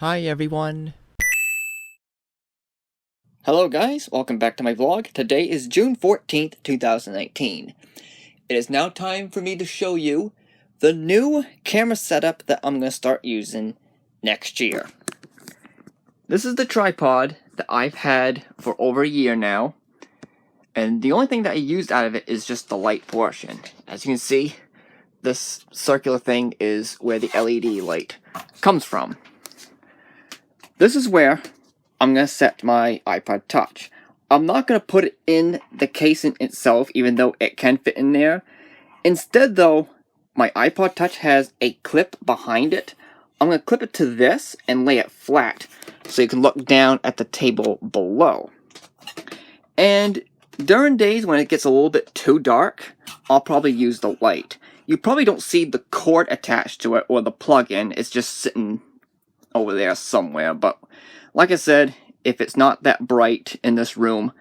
Hi everyone. Hello guys, welcome back to my vlog. Today is June 14th, 2019. It is now time for me to show you the new camera setup that I'm going to start using next year. This is the tripod that I've had for over a year now, and the only thing that I used out of it is just the light portion. As you can see, this circular thing is where the LED light comes from. This is where I'm going to set my iPod Touch. I'm not going to put it in the casing itself, even though it can fit in there. Instead, though, my iPod Touch has a clip behind it. I'm going to clip it to this and lay it flat so you can look down at the table below. And during days when it gets a little bit too dark, I'll probably use the light. You probably don't see the cord attached to it or the plug-in. It's just sitting over there somewhere, but like I said, if it's not that bright in this room,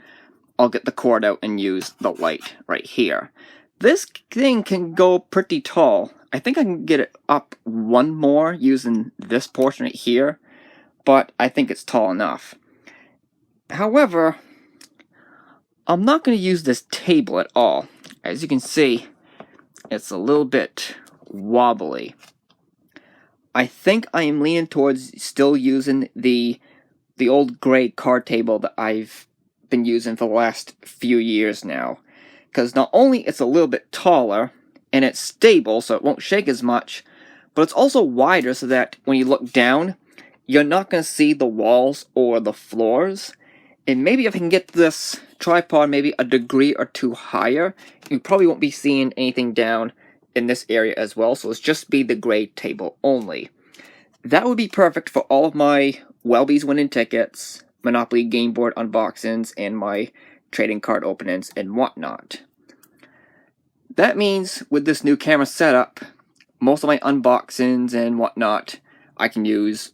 I'll get the cord out and use the light right here. This thing can go pretty tall. I think I can get it up one more using this portion right here, but I think it's tall enough. However, I'm not going to use this table at all. As you can see, it's a little bit wobbly. I think I am leaning towards still using the old gray card table that I've been using for the last few years now. Because not only it's a little bit taller, and it's stable so it won't shake as much, but it's also wider so that when you look down, you're not going to see the walls or the floors. And maybe if I can get this tripod maybe a degree or two higher, you probably won't be seeing anything down in this area as well, so it's just be the gray table only. That would be perfect for all of my Welby's winning tickets, Monopoly game board unboxings, and my trading card openings and whatnot. That means with this new camera setup, most of my unboxings and whatnot, I can use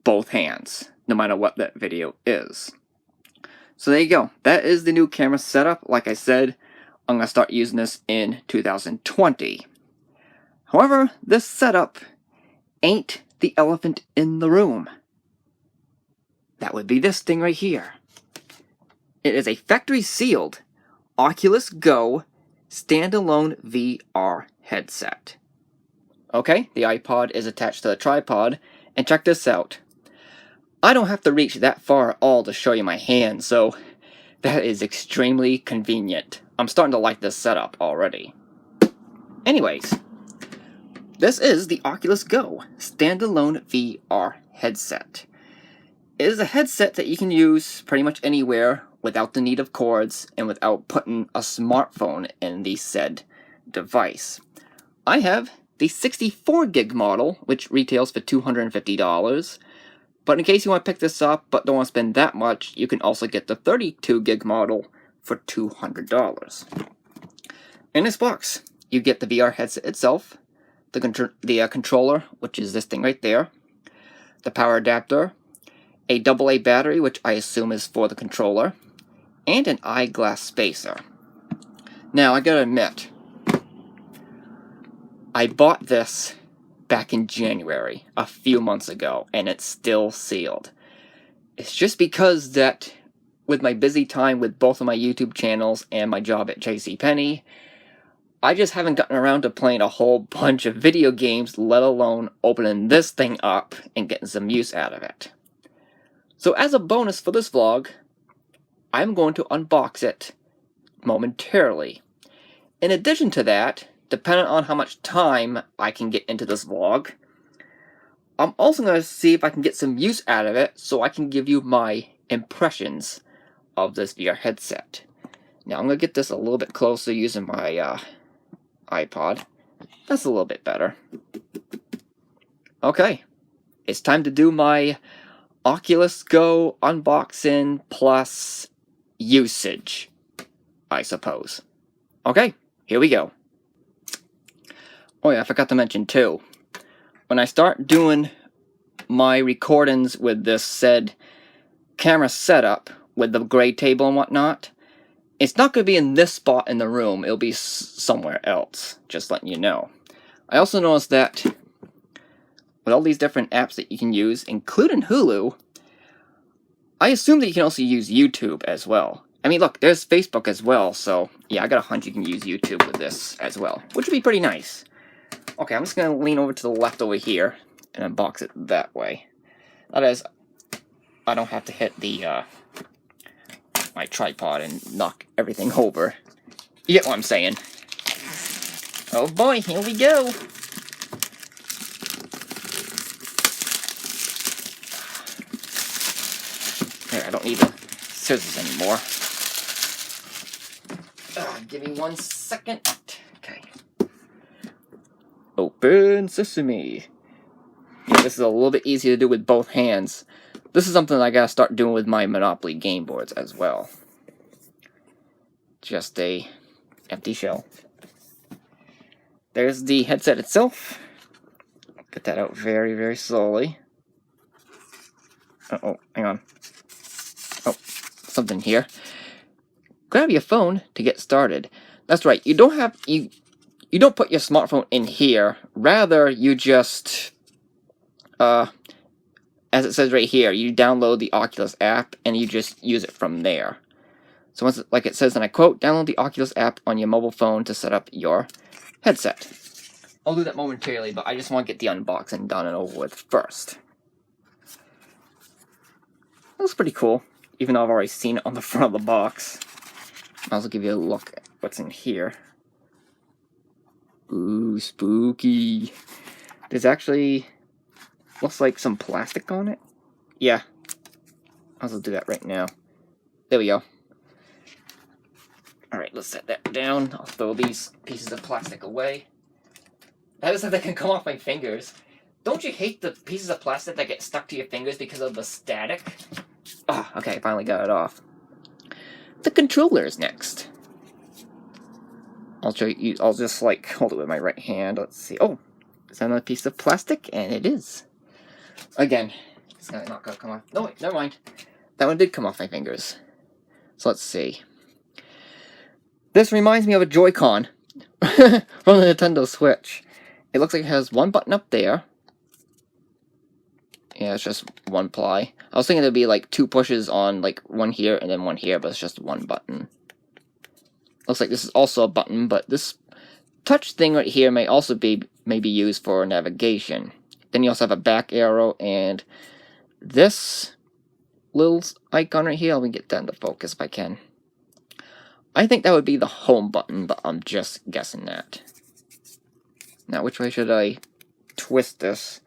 both hands, no matter what that video is. So there you go. That is the new camera setup. Like I said, I'm going to start using this in 2020. However, this setup ain't the elephant in the room. That would be this thing right here. It is a factory-sealed Oculus Go standalone VR headset. Okay, the iPod is attached to the tripod, and check this out. I don't have to reach that far at all to show you my hand, so that is extremely convenient. I'm starting to like this setup already. Anyways, this is the Oculus Go standalone VR headset. It is a headset that you can use pretty much anywhere without the need of cords and without putting a smartphone in the said device. I have the 64 gig model, which retails for $250. But in case you want to pick this up but don't want to spend that much, you can also get the 32 gig model for $200. In this box, you get the VR headset itself, the controller, which is this thing right there, the power adapter, a AA battery, which I assume is for the controller, and an eyeglass spacer. Now, I gotta admit, I bought this back in January, a few months ago, and it's still sealed. It's just because that, with my busy time with both of my YouTube channels and my job at JCPenney, I just haven't gotten around to playing a whole bunch of video games, let alone opening this thing up and getting some use out of it. So as a bonus for this vlog, I'm going to unbox it momentarily. In addition to that, depending on how much time I can get into this vlog, I'm also going to see if I can get some use out of it so I can give you my impressions of this VR headset. Now I'm going to get this a little bit closer using my iPod. That's a little bit better. Okay, it's time to do my Oculus Go unboxing plus usage, I suppose. Okay, here we go. Oh yeah, I forgot to mention too, when I start doing my recordings with this said camera setup with the gray table and whatnot, it's not going to be in this spot in the room, it'll be somewhere else, just letting you know. I also noticed that with all these different apps that you can use, including Hulu, I assume that you can also use YouTube as well. I mean, look, there's Facebook as well, so yeah, I got a hunch you can use YouTube with this as well, which would be pretty nice. Okay, I'm just going to lean over to the left over here and unbox it that way. That is, I don't have to hit the my tripod and knock everything over. You get what I'm saying? Oh boy, here we go! Here, I don't need the scissors anymore. Give me 1 second. Okay. Open sesame. Yeah, this is a little bit easier to do with both hands. This is something I gotta start doing with my Monopoly game boards as well. Just a empty shell. There's the headset itself. Get that out very, very slowly. Uh-oh, hang on. Oh, something here. Grab your phone to get started. That's right, you don't put your smartphone in here. Rather, you just, as it says right here, you download the Oculus app and you just use it from there. So once, like it says, and I quote, download the Oculus app on your mobile phone to set up your headset. I'll do that momentarily, but I just want to get the unboxing done and over with first. Looks pretty cool, even though I've already seen it on the front of the box. I'll also give you a look at what's in here. Ooh, spooky. There's actually, looks like some plastic on it. Yeah. I'll also do that right now. There we go. Alright, let's set that down. I'll throw these pieces of plastic away. That is something that can come off my fingers. Don't you hate the pieces of plastic that get stuck to your fingers because of the static? Oh, okay, I finally got it off. The controller is next. I'll show you, I'll just like hold it with my right hand. Let's see. Oh, is that another piece of plastic? And it is. Again, it's not gonna come off. No, wait, never mind. That one did come off my fingers. So let's see. This reminds me of a Joy-Con from the Nintendo Switch. It looks like it has one button up there. Yeah, it's just one ply. I was thinking there'd be like 2 pushes on like one here and then one here, but it's just one button. Looks like this is also a button, but this touch thing right here may also be maybe used for navigation. Then you also have a back arrow and this little icon right here. Let me get that into focus if I can. I think that would be the home button, but I'm just guessing that. Now, which way should I twist this?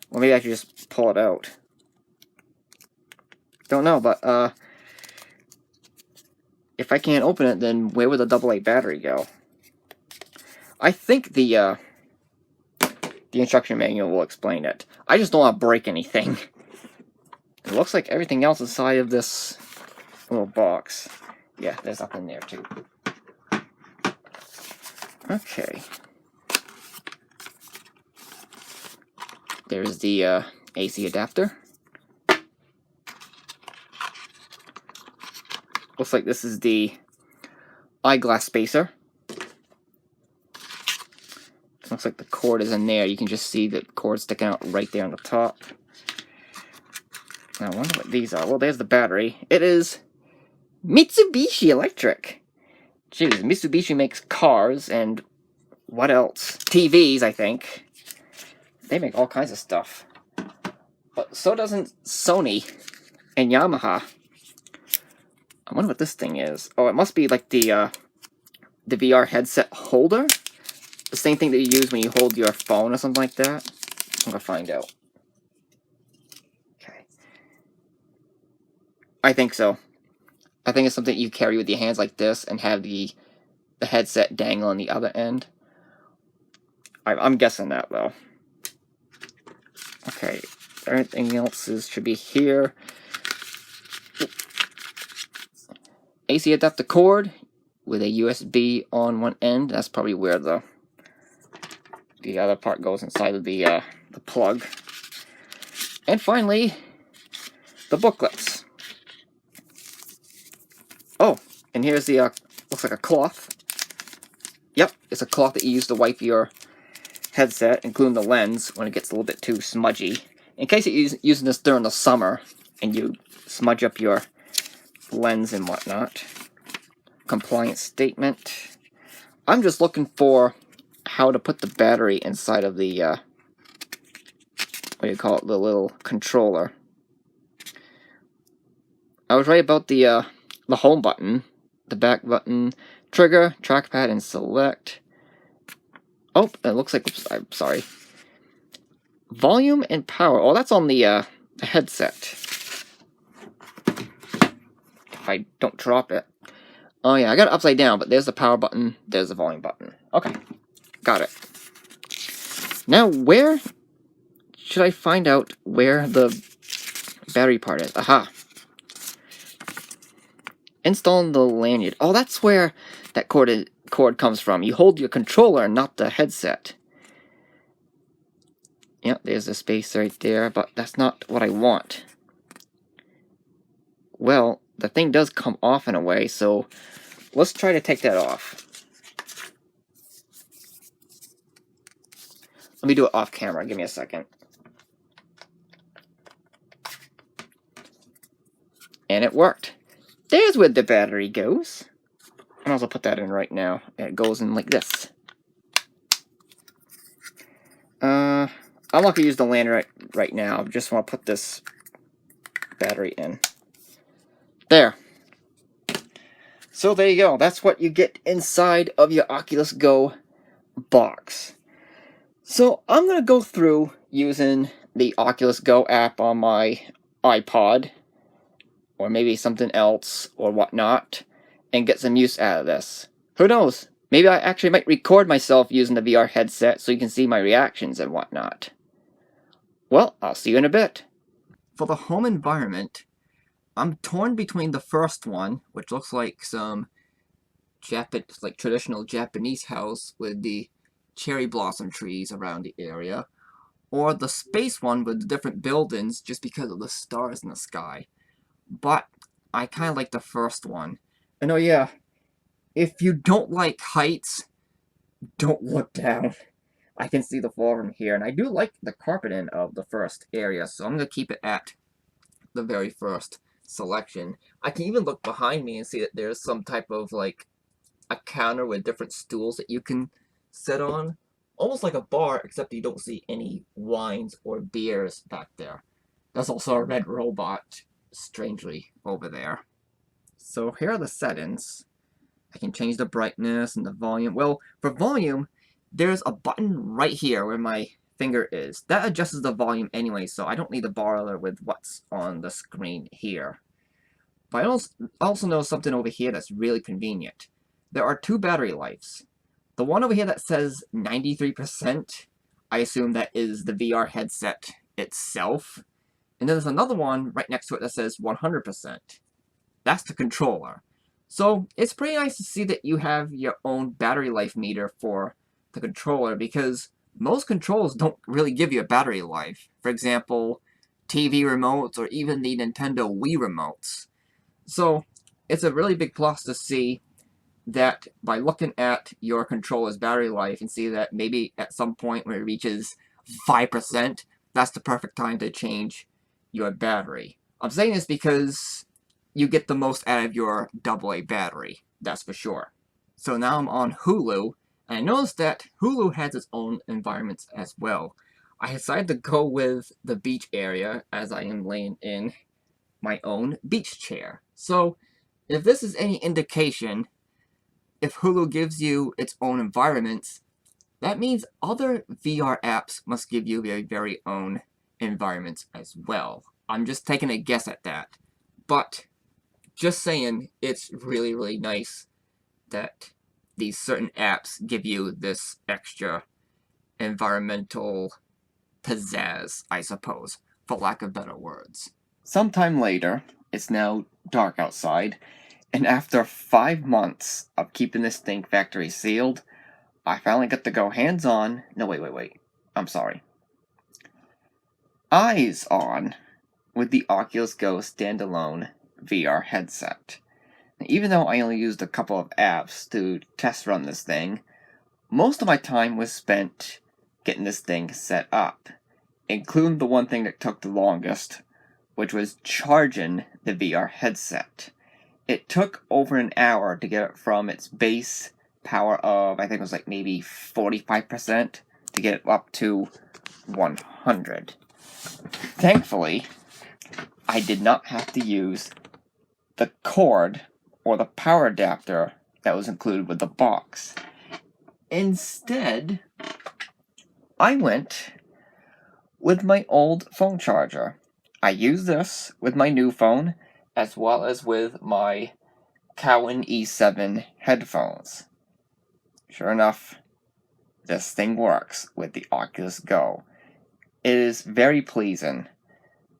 Well, maybe I should just pull it out. Don't know, but, if I can't open it, then where would the AA battery go? I think the instruction manual will explain it. I just don't want to break anything. It looks like everything else inside of this little box. Yeah, there's nothing there, too. Okay. There's the AC adapter. Looks like this is the eyeglass spacer. Looks like the cord is in there. You can just see the cord sticking out right there on the top. Now, I wonder what these are. Well, there's the battery. It is Mitsubishi Electric. Jeez, Mitsubishi makes cars and what else? TVs, I think. They make all kinds of stuff. But so doesn't Sony and Yamaha. I wonder what this thing is. Oh, it must be like the VR headset holder? The same thing that you use when you hold your phone or something like that? I'm gonna find out. Okay. I think so. I think it's something you carry with your hands like this and have the headset dangle on the other end. I'm guessing that, though. Okay. Everything else should be here. AC adapter cord with a USB on one end. That's probably where the other part goes inside of the plug. And finally, the booklets. Oh, and here's the looks like a cloth. Yep, it's a cloth that you use to wipe your headset, including the lens, when it gets a little bit too smudgy. In case you're using this during the summer and you smudge up your lens and whatnot. Compliance statement. I'm just looking for how to put the battery inside of the, what do you call it, the little controller. I was right about the home button, the back button, trigger, trackpad, and select. Oh, it looks like, oops, I'm sorry. Volume and power. Oh, that's on the headset. If I don't drop it. Oh yeah, I got it upside down, but there's the power button, there's the volume button. Okay, got it. Now, where should I find out where the battery part is? Aha. Installing the lanyard. Oh, that's where that cord comes from. You hold your controller, not the headset. Yep, there's a space right there, but that's not what I want. Well, the thing does come off in a way, so let's try to take that off. Let me do it off camera. Give me a second. And it worked. There's where the battery goes. I'll also put that in right now. It goes in like this. I'm not going to use the lanyard right now. I just want to put this battery in. There. So there you go. That's what you get inside of your Oculus Go box. So I'm going to go through using the Oculus Go app on my iPod, or maybe something else, or whatnot, and get some use out of this. Who knows? Maybe I actually might record myself using the VR headset so you can see my reactions and whatnot. Well, I'll see you in a bit. For the home environment, I'm torn between the first one, which looks like some traditional Japanese house with the cherry blossom trees around the area, or the space one with the different buildings just because of the stars in the sky. But I kind of like the first one. And oh yeah, if you don't like heights, don't look down. I can see the floor from here, and I do like the carpeting of the first area, so I'm going to keep it at the very first selection. I can even look behind me and see that there's some type of, like, a counter with different stools that you can sit on. Almost like a bar, except you don't see any wines or beers back there. There's also a red robot, strangely, over there. So here are the settings. I can change the brightness and the volume. Well, for volume, there's a button right here where my finger is. That adjusts the volume anyway, so I don't need to bother with what's on the screen here. But I also know something over here that's really convenient. There are two battery lives. The one over here that says 93%, I assume that is the VR headset itself. And then there's another one right next to it that says 100%. That's the controller. So it's pretty nice to see that you have your own battery life meter for the controller, because most controllers don't really give you a battery life. For example, TV remotes or even the Nintendo Wii remotes. So it's a really big plus to see that by looking at your controller's battery life and see that maybe at some point when it reaches 5%, that's the perfect time to change your battery. I'm saying this because you get the most out of your AA battery, that's for sure. So now I'm on Hulu, and I noticed that Hulu has its own environments as well. I decided to go with the beach area as I am laying in my own beach chair. So if this is any indication, if Hulu gives you its own environments, that means other VR apps must give you their very own environments as well. I'm just taking a guess at that. But just saying, it's really, really nice that these certain apps give you this extra environmental pizzazz, I suppose, for lack of better words. Sometime later, it's now dark outside, and after 5 months of keeping this thing factory sealed, I finally got to go hands-on. No, wait. I'm sorry. Eyes on with the Oculus Go standalone VR headset. Even though I only used a couple of apps to test run this thing, most of my time was spent getting this thing set up, including the one thing that took the longest, which was charging the VR headset. It took over an hour to get it from its base power of, I think it was like maybe 45%, to get it up to 100. Thankfully, I did not have to use the cord or the power adapter that was included with the box. Instead, I went with my old phone charger. I use this with my new phone as well as with my Cowan E7 headphones. Sure enough, this thing works with the Oculus Go. It is very pleasing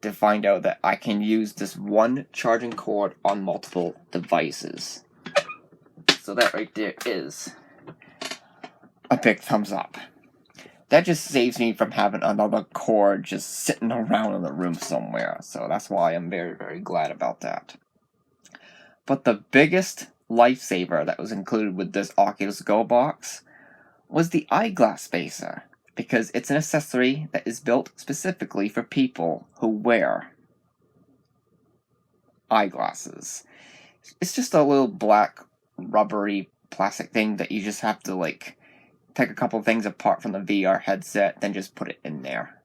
to find out that I can use this one charging cord on multiple devices. So that right there is a big thumbs up. That just saves me from having another cord just sitting around in the room somewhere. So that's why I'm very, very glad about that. But the biggest lifesaver that was included with this Oculus Go box was the eyeglass spacer, because it's an accessory that is built specifically for people who wear eyeglasses. It's just a little black rubbery plastic thing that you just have to like take a couple things apart from the VR headset, then just put it in there.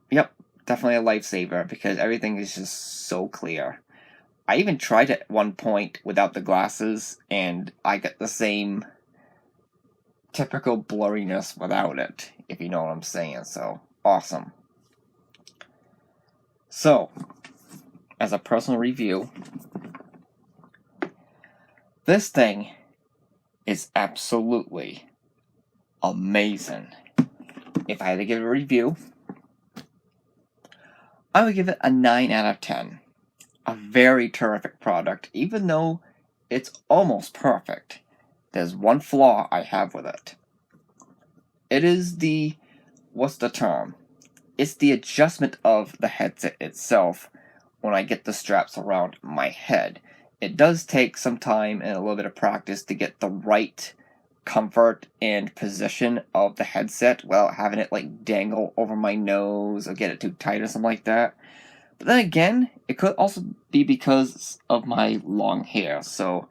Yep, definitely a lifesaver because everything is just so clear. I even tried it at one point without the glasses, and I get the same typical blurriness without it, if you know what I'm saying, so awesome. So, as a personal review, this thing is absolutely amazing. If I had to give it a review, I would give it a 9 out of 10. A very terrific product, even though it's almost perfect. There's one flaw I have with it. It is the, what's the term? It's the adjustment of the headset itself when I get the straps around my head. It does take some time and a little bit of practice to get the right comfort and position of the headset without having it like dangle over my nose or get it too tight or something like that. But then again, it could also be because of my long hair, so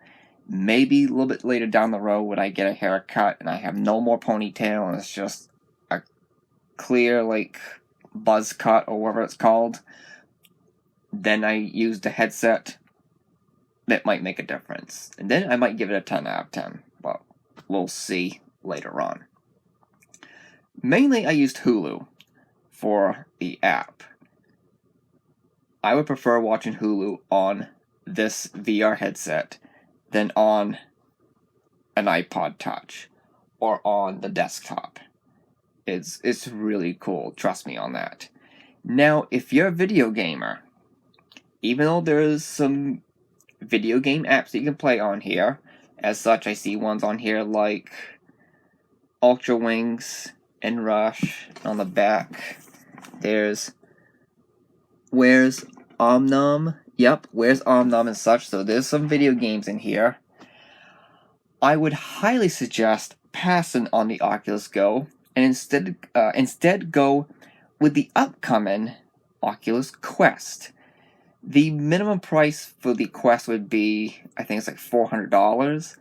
maybe a little bit later down the road when I get a haircut and I have no more ponytail and it's just a clear like buzz cut or whatever it's called, then I use the headset. That might make a difference. And then I might give it a 10 out of 10. Well, we'll see later on. Mainly I used Hulu for the app. I would prefer watching Hulu on this VR headset than on an iPod Touch or on the desktop. It's really cool, trust me on that. Now, if you're a video gamer, even though there's some video game apps that you can play on here, as such I see ones on here like Ultra Wings and Rush. On the back there's Where's Omnom? Yep, Where's Omnom and such, so there's some video games in here. I would highly suggest passing on the Oculus Go and instead go with the upcoming Oculus Quest. The minimum price for the Quest would be, I think it's like $400,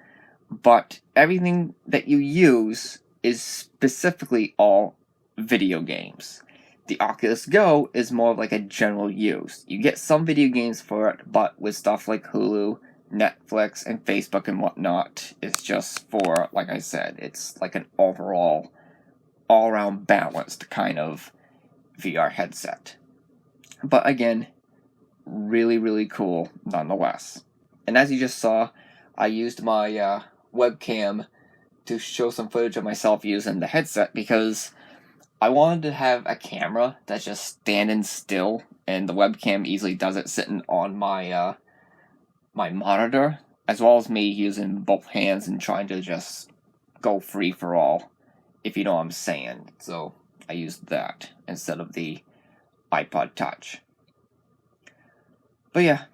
but everything that you use is specifically all video games. The Oculus Go is more like a general use. You get some video games for it, but with stuff like Hulu, Netflix, and Facebook and whatnot, it's just for, like I said, it's like an overall, all-around balanced kind of VR headset. But again, really, really cool nonetheless. And as you just saw, I used my webcam to show some footage of myself using the headset because I wanted to have a camera that's just standing still, and the webcam easily does it sitting on my my monitor, as well as me using both hands and trying to just go free for all, if you know what I'm saying. So I used that instead of the iPod Touch. But yeah,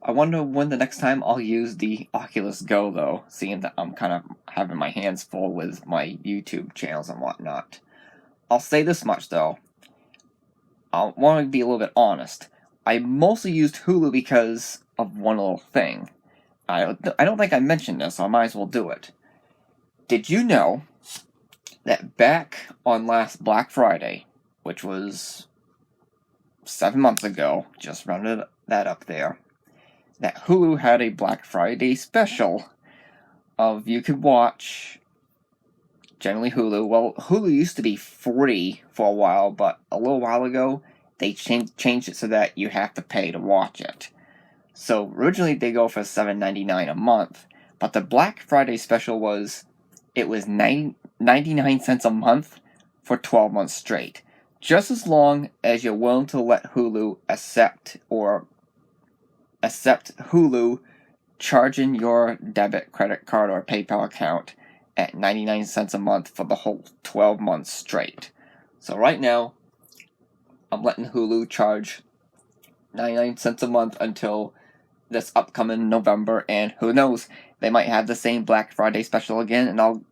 I wonder when the next time I'll use the Oculus Go, though, seeing that I'm kind of having my hands full with my YouTube channels and whatnot. I'll say this much though. I want to be a little bit honest. I mostly used Hulu because of one little thing. I don't think I mentioned this, so I might as well do it. Did you know that back on last Black Friday, which was 7 months ago, just rounded that up there, that Hulu had a Black Friday special of you could watch, generally Hulu. Well, Hulu used to be free for a while, but a little while ago, they changed it so that you have to pay to watch it. So originally they go for $7.99 a month, but the Black Friday special was 99 cents a month for 12 months straight. Just as long as you're willing to let Hulu accept Hulu charging your debit, credit card, or PayPal account at 99 cents a month for the whole 12 months straight. So right now, I'm letting Hulu charge 99 cents a month until this upcoming November, and who knows, they might have the same Black Friday special again, and I'll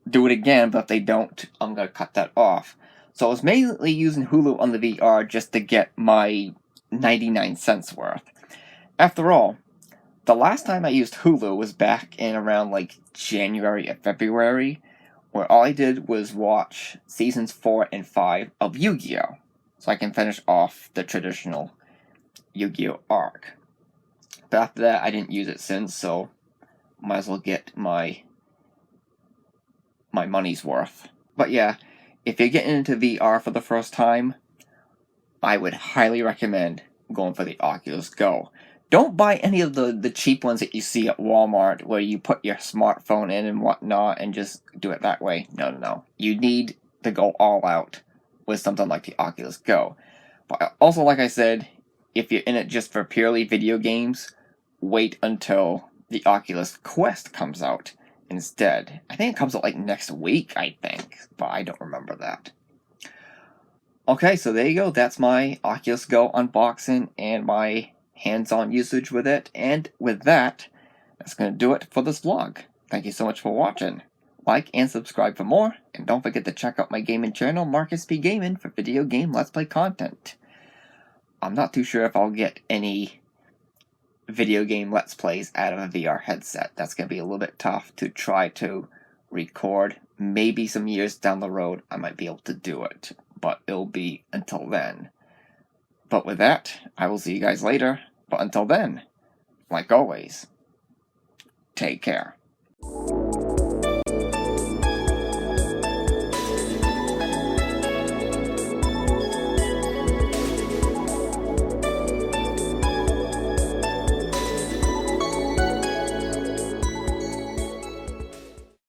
do it again, but if they don't, I'm going to cut that off. So I was mainly using Hulu on the VR just to get my 99 cents worth. After all, the last time I used Hulu was back in around like January or February, where all I did was watch seasons 4 and 5 of Yu-Gi-Oh! So I can finish off the traditional Yu-Gi-Oh! Arc. But after that, I didn't use it since, so might as well get my money's worth. But yeah, if you're getting into VR for the first time, I would highly recommend going for the Oculus Go. Don't buy any of the cheap ones that you see at Walmart where you put your smartphone in and whatnot and just do it that way. No. You need to go all out with something like the Oculus Go. But also, like I said, if you're in it just for purely video games, wait until the Oculus Quest comes out instead. I think it comes out like next week, but I don't remember that. Okay, so there you go. That's my Oculus Go unboxing and my hands-on usage with it. And with that, that's going to do it for this vlog. Thank you so much for watching. Like and subscribe for more, and don't forget to check out my gaming channel, Markis P Gaming, for video game Let's Play content. I'm not too sure if I'll get any video game Let's Plays out of a VR headset. That's going to be a little bit tough to try to record. Maybe some years down the road I might be able to do it, but it'll be until then. But with that, I will see you guys later. But until then, like always, take care.